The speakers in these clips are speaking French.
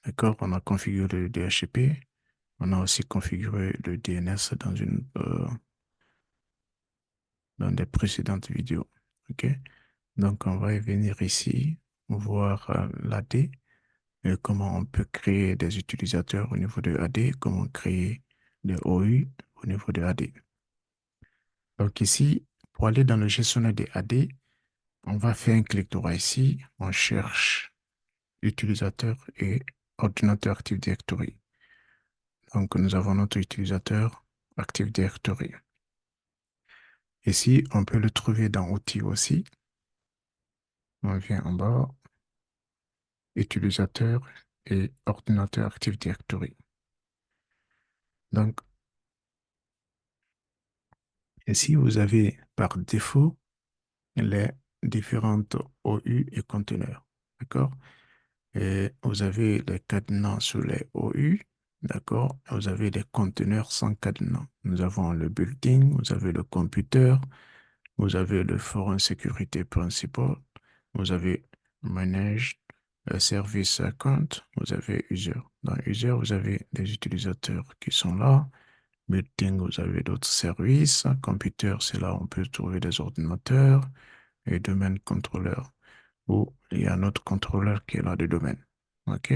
D'accord? On a configuré le DHCP. On a aussi configuré le DNS dans des précédentes vidéos. OK? Donc, on va y venir ici, voir l'AD, et comment on peut créer des utilisateurs au niveau de AD, comment créer des OU au niveau de AD. Donc ici, pour aller dans le gestionnaire des AD, on va faire un clic droit ici, on cherche utilisateur et ordinateur Active Directory. Donc, nous avons notre utilisateur Active Directory. Ici, on peut le trouver dans Outils aussi. On vient en bas, utilisateur et ordinateur Active Directory. Donc, ici, vous avez par défaut les différentes OU et conteneurs. D'accord? Et vous avez les cadenas sur les OU. D'accord? Vous avez les conteneurs sans cadenas. Nous avons le building, vous avez le computer, vous avez le forum sécurité principal, vous avez manage, service account, vous avez user. Dans user, vous avez des utilisateurs qui sont là. Building, vous avez d'autres services. Computer, c'est là où on peut trouver des ordinateurs. Et domaine contrôleur, où il y a notre contrôleur qui est là de domaine. OK?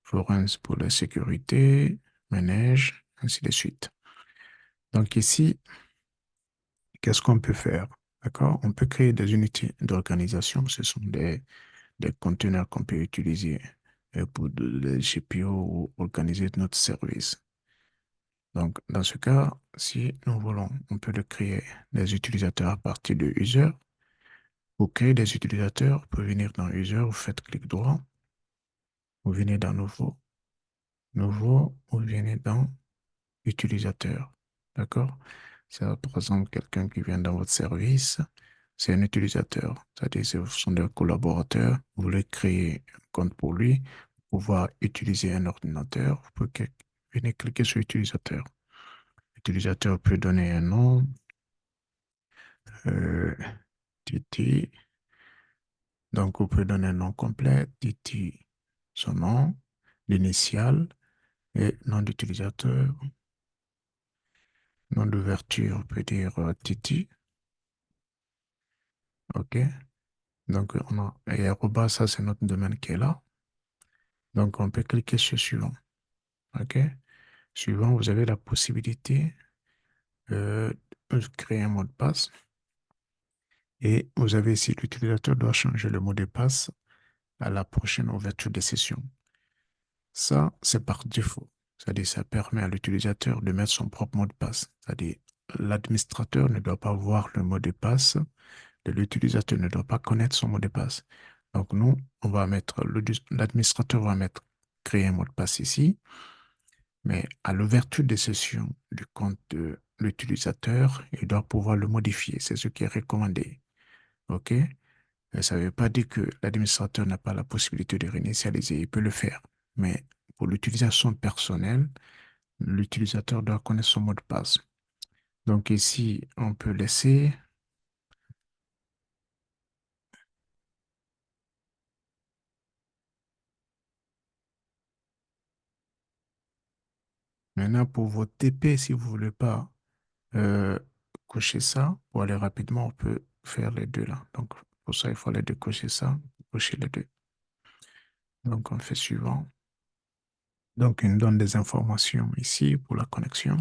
Forens pour la sécurité, manage, ainsi de suite. Donc ici, qu'est-ce qu'on peut faire? D'accord? On peut créer des unités d'organisation. Ce sont des conteneurs qu'on peut utiliser pour des GPO ou organiser notre service. Donc, dans ce cas, si nous voulons, on peut le créer des utilisateurs à partir de user. Pour créer des utilisateurs, pour venir dans user, vous faites clic droit, vous venez dans nouveau, nouveau, vous venez dans utilisateur. D'accord? C'est par exemple quelqu'un qui vient dans votre service, c'est un utilisateur, c'est-à-dire ce sont des collaborateurs, vous voulez créer un compte pour lui, pouvoir utiliser un ordinateur, vous pouvez venir cliquer sur utilisateur. L'utilisateur peut donner un nom, euh, Titi, donc vous pouvez donner un nom complet, Titi, son nom, l'initial et nom d'utilisateur, nom d'ouverture, on peut dire Titi, ok? Donc, et arobase, ça, c'est notre domaine qui est là. Donc, on peut cliquer sur suivant. OK? Suivant, vous avez la possibilité euh, de créer un mot de passe. Et vous avez ici, l'utilisateur doit changer le mot de passe à la prochaine ouverture de session. Ça, c'est par défaut. C'est-à-dire, ça permet à l'utilisateur de mettre son propre mot de passe. C'est-à-dire, l'administrateur ne doit pas voir le mot de passe de l'utilisateur, ne doit pas connaître son mot de passe. Donc, nous, on va mettre, l'administrateur va mettre créer un mot de passe ici, mais à l'ouverture de session du compte de l'utilisateur, il doit pouvoir le modifier. C'est ce qui est recommandé. OK? Et ça ne veut pas dire que l'administrateur n'a pas la possibilité de réinitialiser. Il peut le faire. Mais pour l'utilisation personnelle, l'utilisateur doit connaître son mot de passe. Donc ici, on peut laisser. Maintenant, pour votre TP, si vous ne voulez pas euh, cocher ça, pour aller rapidement, on peut faire les deux là. Donc, pour ça, il faut aller décocher ça, cocher les deux. Donc, on fait suivant. Donc, il nous donne des informations ici pour la connexion.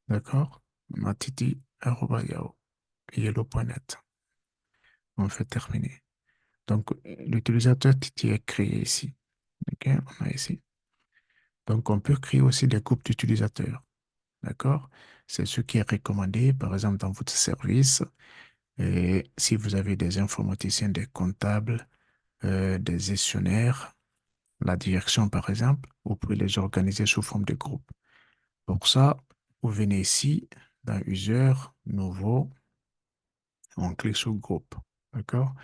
D'accord? matiti@yahoo.net. On fait terminer. Donc, l'utilisateur Titi est créé ici. OK? On a ici. Donc, on peut créer aussi des groupes d'utilisateurs. D'accord? C'est ce qui est recommandé, par exemple, dans votre service. Et si vous avez des informaticiens, des comptables, des gestionnaires, la direction, par exemple, vous pouvez les organiser sous forme de groupe. Pour ça, vous venez ici, dans User, Nouveau, on clique sur Groupe. D'accord?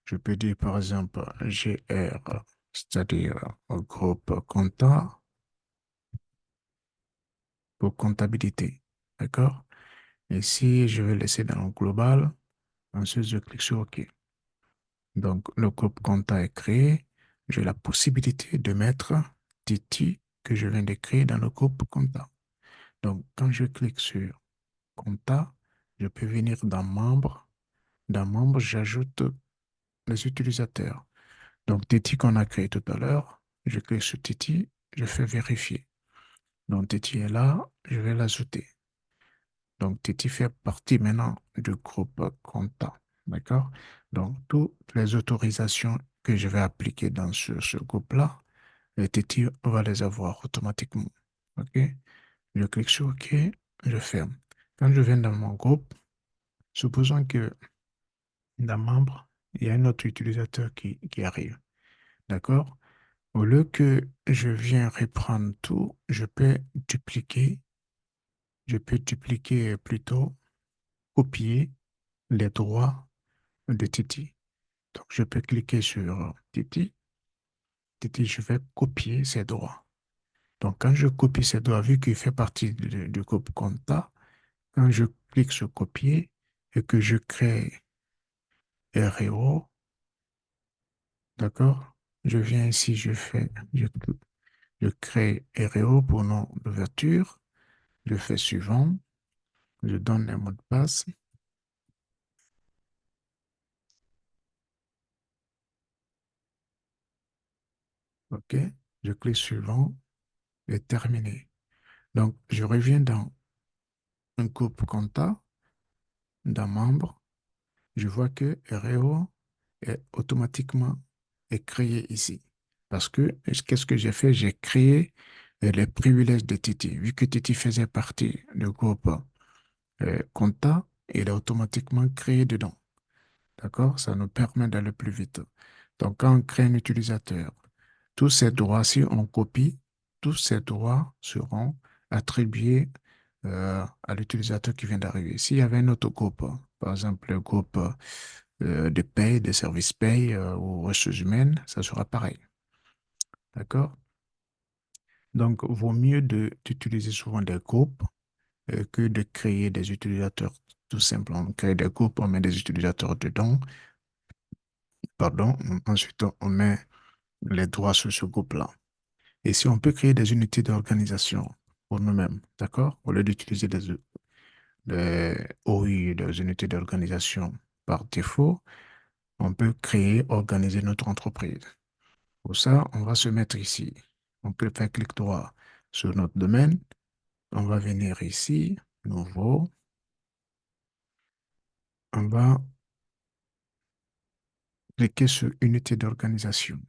Je peux dire, par exemple, GR, c'est-à-dire groupe compta pour comptabilité. D'accord? Et si je vais laisser dans le global, ensuite je clique sur OK. Donc, le groupe compta est créé. j'ai la possibilité de mettre Titi que je viens de créer dans le groupe compta. Donc, quand je clique sur compta, je peux venir dans membre. Dans membre, j'ajoute les utilisateurs. Donc, Titi qu'on a créé tout à l'heure, je clique sur Titi, je fais vérifier. Donc, Titi est là, je vais l'ajouter. Donc, Titi fait partie maintenant du groupe compta. D'accord? Donc, toutes les autorisations que je vais appliquer dans ce groupe-là, le Titi va les avoir automatiquement. OK? Je clique sur OK, je ferme. Quand je viens dans mon groupe, supposons que dans membre, il y a un autre utilisateur qui arrive. D'accord? Au lieu que je viens reprendre tout, je peux dupliquer plutôt, copier les droits de Titi. Donc, je peux cliquer sur Titi. Titi, je vais copier ses droits. Donc, quand je copie ses droits, vu qu'il fait partie du groupe Compta, quand je clique sur copier et que je crée REO, d'accord? Je viens ici, je crée REO pour nom d'ouverture. Je fais suivant. Je donne un mot de passe. OK. Je clique suivant et terminé. Donc, je reviens dans un groupe compta, dans membre. Je vois que REO est automatiquement est créé ici. Parce que, qu'est-ce que j'ai fait? J'ai créé les privilèges de Titi. Vu que Titi faisait partie du groupe compta, il est automatiquement créé dedans. D'accord? Ça nous permet d'aller plus vite. Donc, quand on crée un utilisateur, tous ces droits, si on copie, tous ces droits seront attribués à l'utilisateur qui vient d'arriver. S'il y avait un autre groupe, par exemple le groupe de paye, de services paye ou ressources humaines, ça sera pareil. D'accord? Donc, vaut mieux d'utiliser souvent des groupes que de créer des utilisateurs tout simplement. On crée des groupes, on met des utilisateurs dedans, pardon, ensuite on met les droits sur ce groupe-là. Et si on peut créer des unités d'organisation pour nous-mêmes, d'accord? Au lieu d'utiliser des OI, des unités d'organisation par défaut, on peut créer, organiser notre entreprise. Pour ça, on va se mettre ici. On peut faire clic droit sur notre domaine. On va venir ici, nouveau. On va cliquer sur unité d'organisation.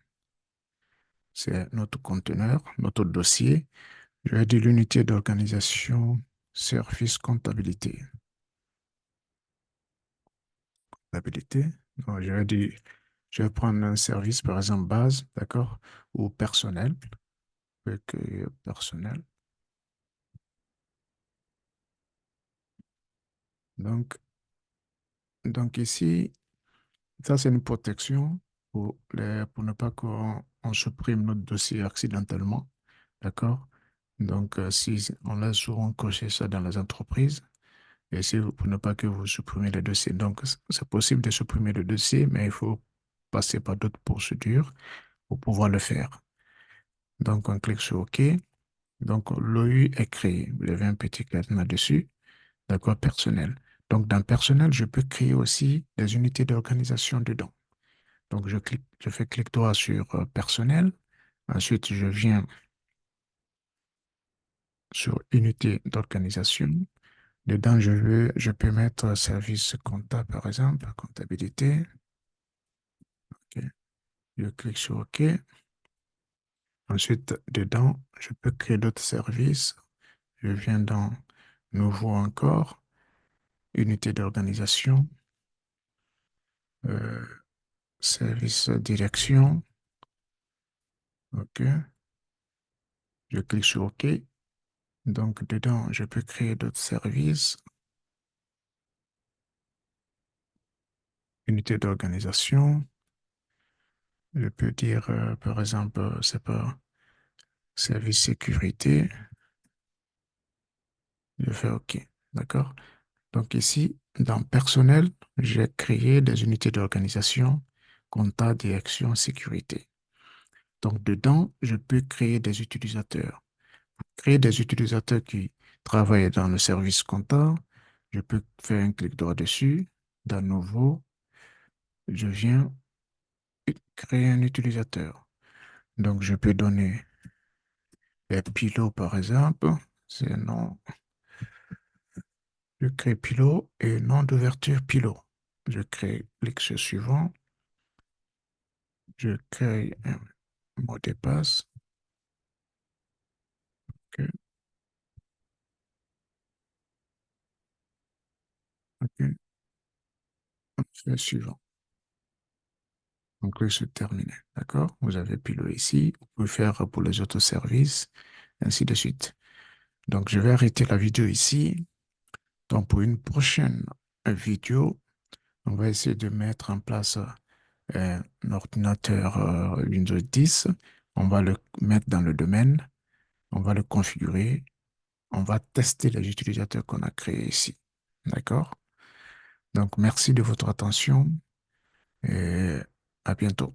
C'est notre conteneur, notre dossier. Je vais dire l'unité d'organisation, service comptabilité. Comptabilité. Donc, je vais prendre un service, par exemple, base, d'accord, ou personnel. Avec personnel. Donc, donc ici, ça, c'est une protection pour ne pas qu'on supprime notre dossier accidentellement. D'accord? Donc, si on laisse souvent cocher ça dans les entreprises, et si pour ne pas que vous supprimiez le dossier. Donc, c'est possible de supprimer le dossier, mais il faut passer par d'autres procédures pour pouvoir le faire. Donc, on clique sur OK. Donc, l'OU est créé. Vous avez un petit cadenas dessus. D'accord? Personnel. Donc, dans personnel, je peux créer aussi des unités d'organisation dedans. Donc, je fais clic droit sur personnel. Ensuite, je viens sur unité d'organisation. Dedans, je peux mettre service comptable, par exemple, comptabilité. OK. Je clique sur OK. Ensuite, dedans, je peux créer d'autres services. Je viens dans nouveau encore, unité d'organisation, euh, service direction. OK. Je clique sur OK. Donc, dedans, je peux créer d'autres services, unité d'organisation. Je peux dire, par exemple, c'est pas service sécurité. Je fais OK. D'accord? Donc ici, dans personnel, j'ai créé des unités d'organisation, compta, direction, sécurité. Donc, dedans, je peux créer des utilisateurs. Créer des utilisateurs qui travaillent dans le service comptable. Je peux faire un clic droit dessus. Dans Nouveau, je viens créer un utilisateur. Donc, je peux donner Pilot, par exemple. C'est un nom. Je crée Pilot et nom d'ouverture Pilot. Je crée l'ex suivant. Je crée un mot de passe. OK, OK. On fait le suivant. Donc, là, c'est terminé. D'accord? Vous avez Pilot ici. Vous pouvez faire pour les autres services, ainsi de suite. Donc, je vais arrêter la vidéo ici. Donc, pour une prochaine vidéo, on va essayer de mettre en place un ordinateur Windows 10. On va le mettre dans le domaine. On va le configurer. On va tester les utilisateurs qu'on a créés ici. D'accord? Donc, merci de votre attention et à bientôt.